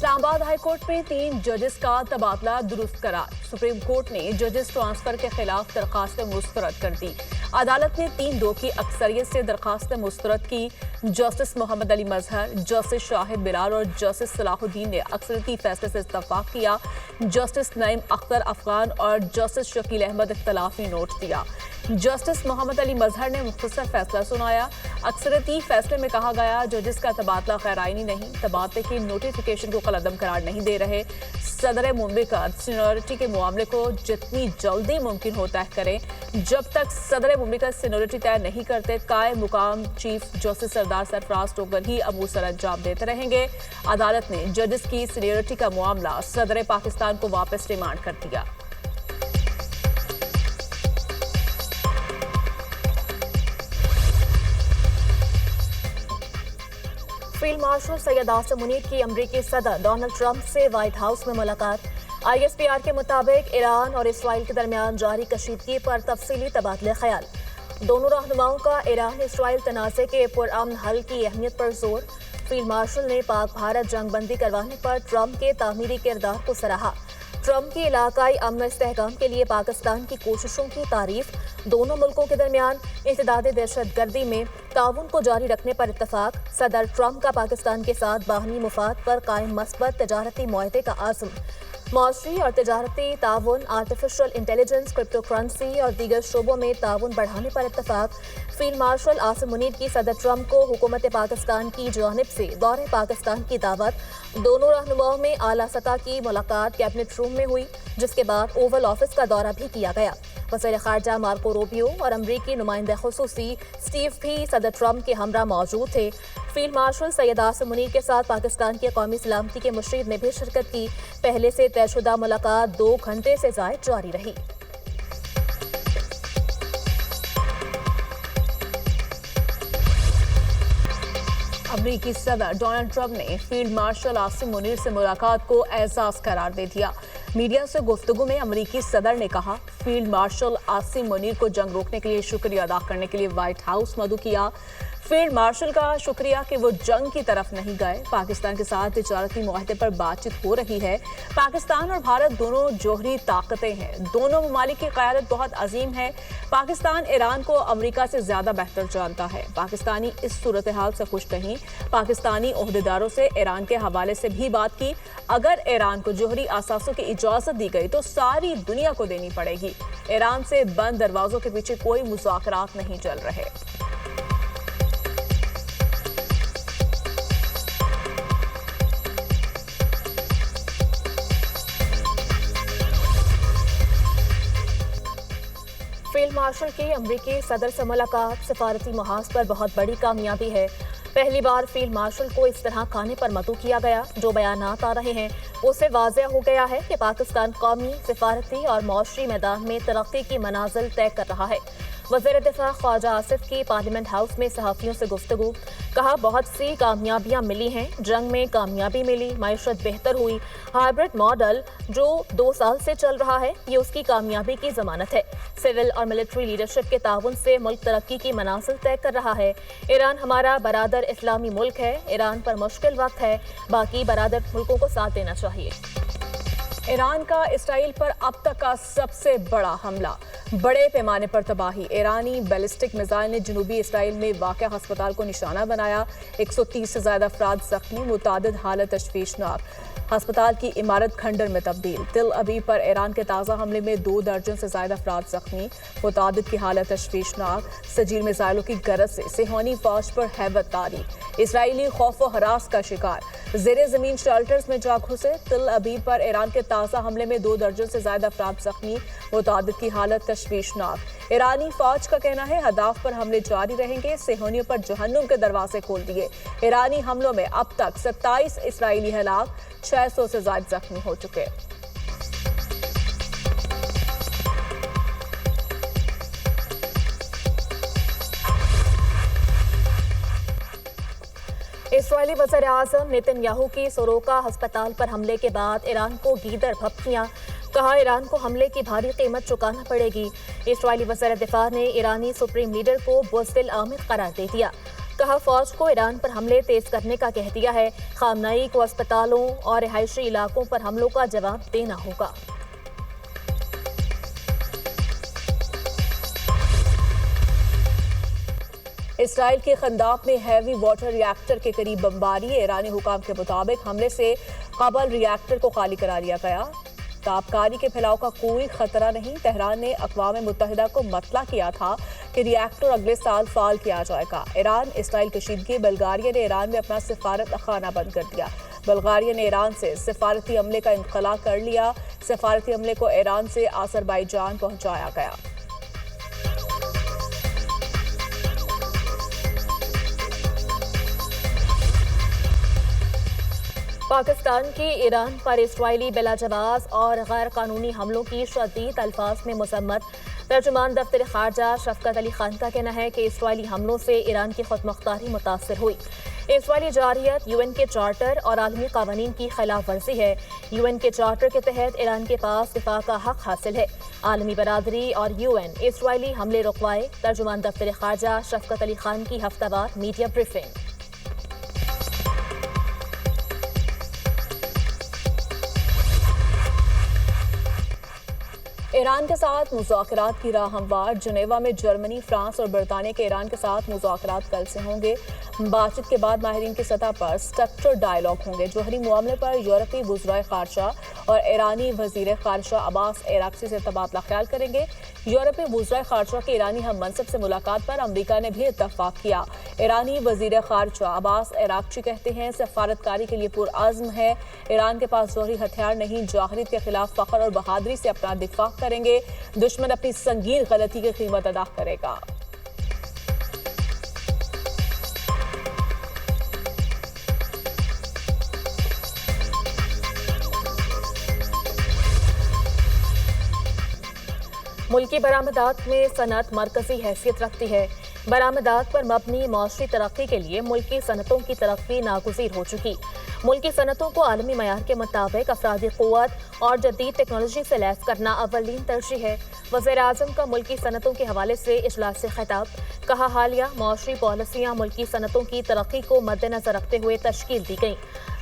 Islamabad high court में 3 जजेस का तबादला दुरुस्त करार। सुप्रीम कोर्ट ने जजेस ट्रांसफर के खिलाफ दरखास्तें मुस्तरद कर दी। अदालत ने 3-2 की अक्सरियत से दरखास्तें मुस्तरद की। जस्टिस मोहम्मद अली मजहर, जस्टिस शाहिद बिलाल और जस्टिस सलाहुद्दीन ने अक्सरियती फैसले से इत्तफाक किया। जस्टिस नईम अख्तर अफगान और जस्टिस शकील अहमद इख्तलाफी नोट दिया। जस्टिस मोहम्मद अली मजहर ने मुख्तसर फैसला सुनाया। अक्सरियती फैसले में कहा गया, जजेस का तबादला गैर आईनी नहीं, तबादले की नोटिफिकेशन को कलअदम करार नहीं दे रहे। सदर मुमलिकत सीनियरिटी के मामले को जितनी जल्दी मुमकिन हो तय करें। जब तक सदर मुमलिकत सीनियरिटी तय नहीं करते, कायम मुकाम चीफ जस्टिस सरदार सरफराज टोकर ही अमूर सर अंजाम देते रहेंगे। अदालत ने जजेस की सीनियरिटी का मामला सदर पाकिस्तान को वापस रिमांड कर दिया। फील्ड मार्शल सैयद आसिम मुनीर की अमरीकी सदर डोनाल्ड ट्रंप से व्हाइट हाउस में मुलाकात। ISPR के मुताबिक ईरान और इसराइल के दरमियान जारी कशीदगी पर तफसीली तबादले ख्याल। दोनों रहनुमाओं का ईरान इसराइल तनाज़े के पुरअमन हल की अहमियत पर जोर। फील्ड मार्शल ने पाक भारत जंगबंदी करवाने पर ट्रंप के तामीरी किरदार को सराहा। ट्रंप की इलाकाई अमन इस्तेहकाम के लिए पाकिस्तान की कोशिशों की तारीफ। दोनों मुल्कों के दरमियान इंसदादे दहशतगर्दी में ताउन को जारी रखने पर इत्तफाक। सदर ट्रंप का पाकिस्तान के साथ बाहमी मुफाद पर कायम मस्बत तजारती मुआहदे का आज़म। मौसरी और तजारती ताउन, आर्टिफिशियल इंटेलिजेंस, क्रिप्टो करेंसी और दीगर शोबों में ताउन बढ़ाने पर इत्तफाक। फील्ड मार्शल आसिम मुनीर की सदर ट्रंप को हुकूमत पाकिस्तान की जानिब से दौरे पाकिस्तान की दावत। दोनों रहनुमाओं में आला सतह की मुलाकात कैबिनेट रूम में हुई, जिसके बाद ओवल ऑफिस का दौरा भी किया गया। वज़ीर ख़ारजा मार्को रूबियो और अमरीकी नुमाइंदा खुसूसी स्टीव भी सदर ट्रंप के हमरा मौजूद थे। फील्ड मार्शल सैयद आसिम मुनीर के साथ पाकिस्तान की कौमी सलामती के मुशीर ने भी शिरकत की। पहले से तयशुदा मुलाकात 2 घंटे से ज़ायद जारी रही। अमरीकी सदर डोनाल्ड ट्रंप ने फील्ड मार्शल आसिम मुनीर से मुलाकात को एजाज करार दे दिया। मीडिया से गुफ्तगू में अमरीकी सदर ने कहा, फील्ड मार्शल आसिम मुनीर को जंग रोकने के लिए शुक्रिया अदा करने के लिए व्हाइट हाउस मदऊ किया। फील्ड मार्शल का शुक्रिया कि वो जंग की तरफ नहीं गए। पाकिस्तान के साथ तिजारती मुआहदे पर बातचीत हो रही है। पाकिस्तान और भारत दोनों जोहरी ताकतें हैं। दोनों ममालिक की क़यादत बहुत अजीम है। पाकिस्तान ईरान को अमेरिका से ज्यादा बेहतर जानता है। पाकिस्तानी इस सूरत हाल से खुश नहीं। पाकिस्तानी ओहदेदारों से ईरान के हवाले से भी बात की। अगर ईरान को जोहरी असासों की इजाजत दी गई तो सारी दुनिया को देनी पड़ेगी। ईरान से बंद दरवाजों के पीछे कोई मुज़ाकरात नहीं चल रहे। फील्ड मार्शल की अमरीकी सदर से मुलाकात सफारती महाज पर बहुत बड़ी कामयाबी है। पहली बार फील्ड मार्शल को इस तरह खाने पर मदऊ किया गया। जो बयानात आ रहे हैं उससे वाज़ेह हो गया है कि पाकिस्तान कौमी, सिफारती और मौशरी मैदान में तरक्की की मनाजिल तय कर रहा है। वज़ीर दिफा ख्वाजा आसिफ की पार्लियामेंट हाउस में सहाफ़ियों से गुफ्तगू। कहा, बहुत सी कामयाबियां मिली हैं। जंग में कामयाबी मिली, मईशत बेहतर हुई। हाइब्रिड मॉडल जो 2 साल से चल रहा है, ये उसकी कामयाबी की जमानत है। सिविल और मिलिट्री लीडरशिप के ताउन से मुल्क तरक्की की मनाजिल तय कर रहा है। ईरान हमारा बरादर इस्लामी मुल्क है। ईरान पर मुश्किल वक्त है, बाकी बरादर मुल्कों को साथ देना चाहिए। ईरान का इसराइल पर अब तक का सबसे बड़ा हमला, बड़े पैमाने पर तबाही। ईरानी बैलिस्टिक मिसाइल ने जनूबी इसराइल में वाक़या अस्पताल को निशाना बनाया। 130 से ज़्यादा अफराद जख्मी, मुतादिद हालत तशवीशनाक। अस्पताल की इमारत खंडर में तब्दील। तिल अबीब पर ईरान के ताज़ा हमले में 2 दर्जन से ज़्यादा अफराद जख्मी, मुतादिद की हालत तशवीशनाक। सजील मिसाइलों की गरज से सिहोनी फौज पर हैबत तारी। इसराइली खौफ व हरास का शिकार, ज़ेरे ज़मीन शेल्टर्स में जा घुसे। तिल अबीब पर ईरान के ताज़ा हमले में 2 दर्जन से ज़्यादा अफराद जख्मी, मुतादिद की हालत तशवीशनाक। ईरानी फौज का कहना है, हदाफ पर हमले जारी रहेंगे। सिहोनियों पर जहन्नुम के दरवाजे खोल दिए। ईरानी हमलों में अब तक 27 इसराइली हलाक, 600 से ज़्यादा जख्मी हो चुके। इसराइली वज़ीर आज़म नेतन्याहू की सोरोका अस्पताल पर हमले के बाद ईरान को गीदड़ भपकियां। कहा, ईरान को हमले की भारी कीमत चुकाना पड़ेगी। इसराइली वज़ीर दिफा ने ईरानी सुप्रीम लीडर को बुज़दिल आमिर करार दे दिया। कहा फौज को ईरान पर हमले तेज करने का कह दिया है। खामनेई को अस्पतालों और रिहायशी इलाकों पर हमलों का जवाब देना होगा। इसराइल के खंदाक में हैवी वाटर रिएक्टर के करीब बमबारी। ईरानी हुकाम के मुताबिक हमले से कबल रिएक्टर को खाली करा लिया गया। ताबकारी के फैलाव का कोई खतरा नहीं। तेहरान ने अक़वाम मुत्तहिदा को मतला किया था कि रिएक्टर अगले साल फाल किया जाएगा। Iran Israel कशीदगी। बल्गारिया ने ईरान में अपना सिफारत खाना बंद कर दिया। बल्गारिया ने ईरान से सिफारती अमले का इंखला कर लिया। सिफारती अमले को ईरान से अज़रबैजान पहुंचाया गया। पाकिस्तान की ईरान पर इसराइली बिलाजवाज और गैर कानूनी हमलों की शदीद अल्फाज में मजम्मत। तर्जुमान दफ्तर खारजा शफकत अली खान का कहना है कि इसराइली हमलों से ईरान की खुदमुख्तारी मुतासर हुई। इसराइली जारियत यूएन के चार्टर और आलमी कानून की खिलाफ वर्जी है। यूएन के चार्टर के तहत ईरान के पास दिफा का हक हासिल है। आलमी बरादरी और यूएन इसराइली हमले रुकवाए। तर्जुमान दफ्तर खारजा शफकत अली खान की हफ्तावार मीडिया ब्रीफिंग। ईरान के साथ मुज़ाकरात की राह हमवार। जनेवा में जर्मनी, फ्रांस और बरतानिया के ईरान के साथ मुज़ाकरात कल से होंगे। बातचीत के बाद माहिरीन की सतह पर स्ट्रक्चर्ड डायलॉग होंगे। जौहरी मामले पर यूरोपीय वज़राए ख़ारजा और ईरानी वज़ीर ख़ारजा अब्बास अराग़ची से तबादला ख्याल करेंगे। यूरोपीय वज़राए ख़ारजा के ईरानी हम मनसब से मुलाकात पर अमरीका ने भी इत्तफ़ाक़ किया। ईरानी वज़ीर ख़ारजा अब्बास अराग़ची कहते हैं सफ़ारतकारी के लिए पुरअज़्म है। ईरान के पास ज़ोहरी हथियार नहीं। जाहिरियत के खिलाफ फ़ख्र और बहादुरी से अपना दिफा करेंगे। दुश्मन अपनी संगीन गलती की कीमत अदा करेगा। मुल्की बरामदात में सनत मरकजी हैसियत रखती है। बरामदात पर मबनी मौसमी तरक्की के लिए मुल्की सनतों की तरक्की नागुज़ीर हो चुकी। मुल्की सनतों को आलमी मयार के मुताबिक अफरादी क़ुव्वत और जदीद टेक्नोलॉजी से लैस करना अव्वलीन तरजीह है। वज़ीर-ए-आज़म का मुल्की सनतों के हवाले से इजलास से खिताब। कहा हालिया मौसमी पॉलिसियाँ मुल्की सनतों की तरक्की को मद्देनजर रखते हुए तश्कील दी गई।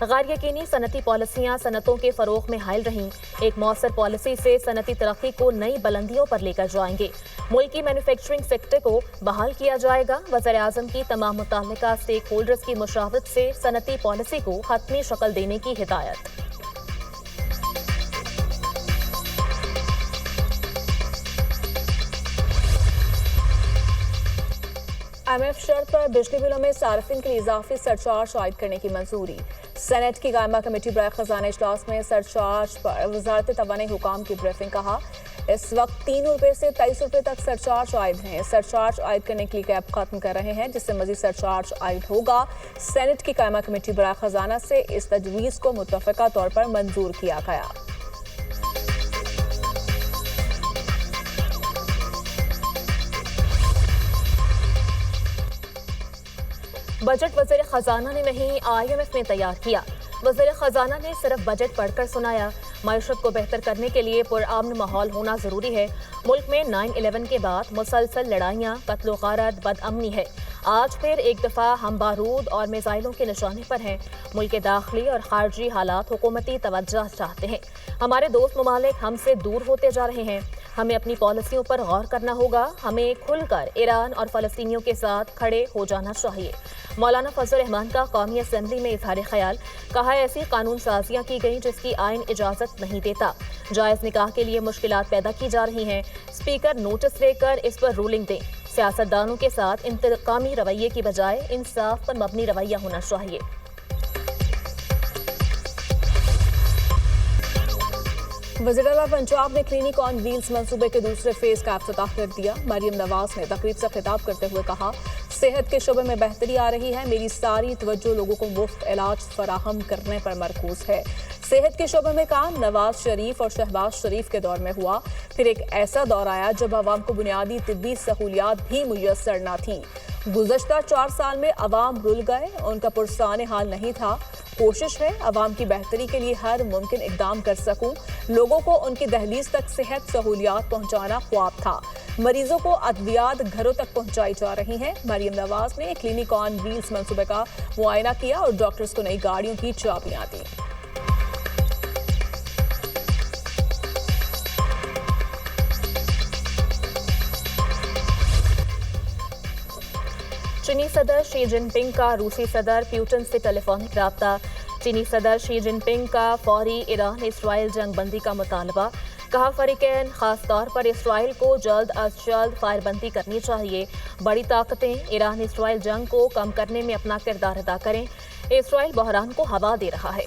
गैर यकीनी सनती पॉलिसियाँ सनतों के फ़रोग़ में हायल रहीं। एक मौसर पॉलिसी से सनती तरक्की को नई बुलंदियों पर लेकर जाएंगे। मुल्की मैन्युफैक्चरिंग सेक्टर को बहाल किया जाएगा। वज़ीर-ए-आज़म की तमाम मुतल्लिका स्टेक होल्डर्स की मुशावरत से सनती पॉलिसी को हतमी शक्ल देने की हिदायत। IMF शर्त पर बिजली बिलों में सार्फिन के लिए इजाफी सरचार्ज आयद करने की मंजूरी। सेनेट की कायमा कमेटी बराए खजाना इजलास में सरचार्ज पर वजारत तवानाई हुकाम की ब्रीफिंग। कहा इस वक्त 3 रुपये से 23 रुपये तक सरचार्ज आयद हैं। सरचार्ज आयद करने के लिए कैप खत्म कर रहे हैं, जिससे मजीद सरचार्ज आयद होगा। सेनेट की कायमा कमेटी बराए खजाना से इस तजवीज़ को मुतफ़िका तौर पर मंजूर किया गया। बजट वज़ीर ख़जाना ने नहीं IMF ने तैयार किया। वज़ीर ख़जाना ने सिर्फ बजट पढ़कर सुनाया। मईशत को बेहतर करने के लिए पुरअमन माहौल होना ज़रूरी है। मुल्क में 9/11 के बाद मुसलसल लड़ाइयाँ, कत्ल गारत, बदअमनी है। आज फिर एक दफ़ा हम बारूद और मिसाइलों के निशाने पर हैं। मुल्क के दाखिली और खारजी हालात हुकूमती तवज्जो चाहते हैं। हमारे दोस्त ममालिक हमसे दूर होते जा रहे हैं। हमें अपनी पॉलिसियों पर गौर करना होगा। हमें खुलकर ईरान और फ़लस्तीनियों के साथ खड़े हो जाना चाहिए। मौलाना फजल रहमान का कौमी असम्बली में इजहार ख्याल। कहा ऐसी कानून साजियाँ की गई जिसकी आइन इजाज़त नहीं देता। जायज़ निकाह के लिए मुश्किलात पैदा की जा रही हैं। स्पीकर नोटिस लेकर इस पर रूलिंग दें। सियासतदानों के साथ इंतकामी रवैये की बजाय इंसाफ पर मबनी रवैया होना चाहिए। वज़ीर-ए-आला पंजाब ने क्लिनिक ऑन व्हील्स मंसूबे के दूसरे फेज का इफ्तिताह कर दिया। मरियम नवाज ने तकरीब से खिताब करते हुए कहा सेहत के शोबे में बेहतरी आ रही है। मेरी सारी तवज्जो लोगों को मुफ्त इलाज फराहम करने पर मरकूज है। सेहत के शोबे में काम नवाज शरीफ और शहबाज शरीफ के दौर में हुआ। फिर एक ऐसा दौर आया जब अवाम को बुनियादी तिब्बी सहूलियात भी मुयस्सर न थी। गुज़श्ता 4 साल में अवाम रुल गए, उनका पुरसाने हाल नहीं था। कोशिश है अवाम की बेहतरी के लिए हर मुमकिन इकदाम कर सकूं। लोगों को उनकी दहलीज तक सेहत सहूलियात पहुंचाना ख्वाब था। मरीजों को अद्वियात घरों तक पहुंचाई जा रही हैं। मरियम नवाज ने क्लिनिक ऑन व्हील्स मंसूबे का मुआयना किया और डॉक्टर्स को नई गाड़ियों की चाबियां दी। चीनी सदर शी जिनपिंग का रूसी सदर प्यूटन से टेलीफोनिक राब्ता। चीनी सदर शी जिनपिंग का फौरी ईरान इसराइल जंग बंदी का मुतालबा। कहा फरीकैन खास तौर पर इसराइल को जल्द अज जल्द फायरबंदी करनी चाहिए। बड़ी ताकतें ईरान इसराइल जंग को कम करने में अपना किरदार अदा करें। इसराइल बहरान को हवा दे रहा है।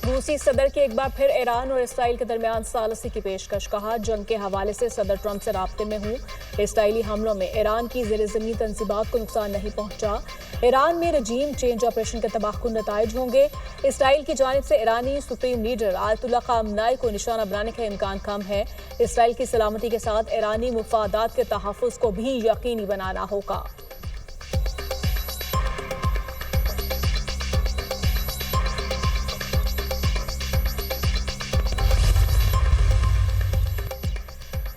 रूसी सदर की एक बार फिर ईरान और इसराइल के दरमियान सालसी की पेशकश। कहा जंग के हवाले से सदर ट्रंप से राब्ते में हूँ। इसराइली हमलों में ईरान की ज़ेर-ए-ज़मीन तंजीबात को नुकसान नहीं पहुंचा। ईरान में रजीम चेंज ऑपरेशन के तबाहकुन नताइज होंगे। इसराइल की जानिब से ईरानी सुप्रीम लीडर आयतुल्लाह खामनाई को निशाना बनाने का इम्कान कम है। इसराइल की सलामती के साथ ईरानी मुफादात के तहफ़्फ़ुज़ को भी यकीनी बनाना होगा।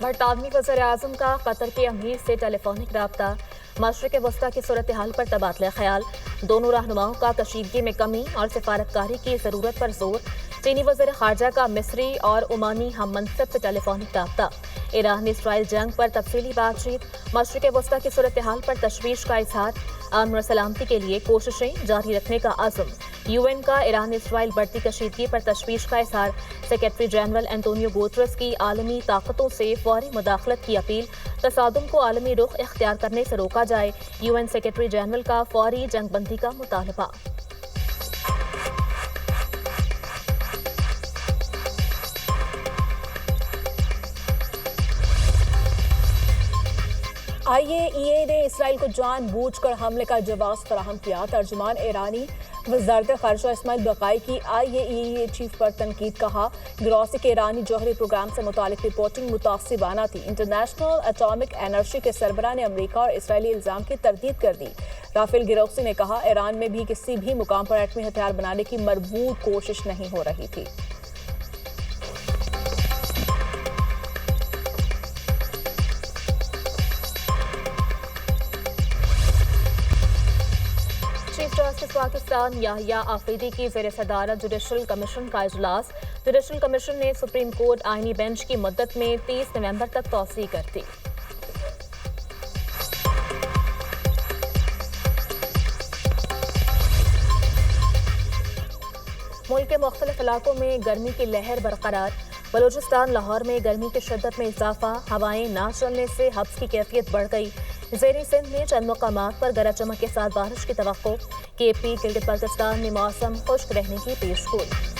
बरतानवी वज़ीर-ए-आज़म का कतर के अमीर से टेलीफोनिक राब्ता। मशरिक़ वस्ता की सूरत हाल पर तबादला ख्याल। दोनों रहनुमाओं का कशीदगी में कमी और सिफारतकारी की ज़रूरत पर जोर। चीनी वज़ीर ख़ारजा का मिस्री और ओमानी हम मनसब से टेलीफोनिक राब्ता। ईरान इसराइल जंग पर तफसीली बातचीत। मशरिक़ वस्ता की सूरत हाल पर तशवीश का इजहार। अमन और सलामती के लिए कोशिशें जारी रखने का अज़्म। UN का ईरान इसराइल बढ़ती कशीदगी पर तशवीश का इजहार। सेक्रेटरी जनरल एंटोनियो गुतेरेस की आलमी ताकतों से फौरी मुदाखलत की अपील। तसादुम को आलमी रुख इख्तियार करने से रोका जाए। UN सेक्रेटरी जनरल का फौरी जंगबंदी का मुतालबा। IAEA ने इसराइल को जानबूझकर हमले का जवाब फराहम किया। तर्जुमान ईरानी वज़ारत ख़ारिजा इस्माइल बक़ाई की IAEA चीफ पर तनकीद। कहा ग्रॉसी के ईरानी जौहरी प्रोग्राम से मुतालिक रिपोर्टिंग मुतासिबाना थी। इंटरनेशनल एटॉमिक एनर्जी के सरबराह ने अमेरिका और इसराइली इल्ज़ाम की तरदीद कर दी। राफेल गिरोसी ने कहा ईरान में भी किसी भी मुकाम पर एटमी हथियार बनाने की मरबूत कोशिश नहीं हो रही थी। चीफ जस्टिस पाकिस्तान याहिया आफरीदी की ज़ेर सदारत जुडिशल कमीशन का इजलास। जुडिशल कमीशन ने सुप्रीम कोर्ट आईनी बेंच की मुद्दत में 30 नवंबर तक तौसीह कर दी। मुल्क के मुख्तलिफ इलाकों में गर्मी की लहर बरकरार। बलूचिस्तान लाहौर में गर्मी की शिद्दत में इजाफा। हवाएं ना चलने से हब्स की कैफियत बढ़ गई। ज़ेरी सिंध में चंद मकामात पर गरज चमक के साथ बारिश की तवक्को। KP गिलगित बल्तिस्तान में मौसम खुश्क रहने की पेशगोई।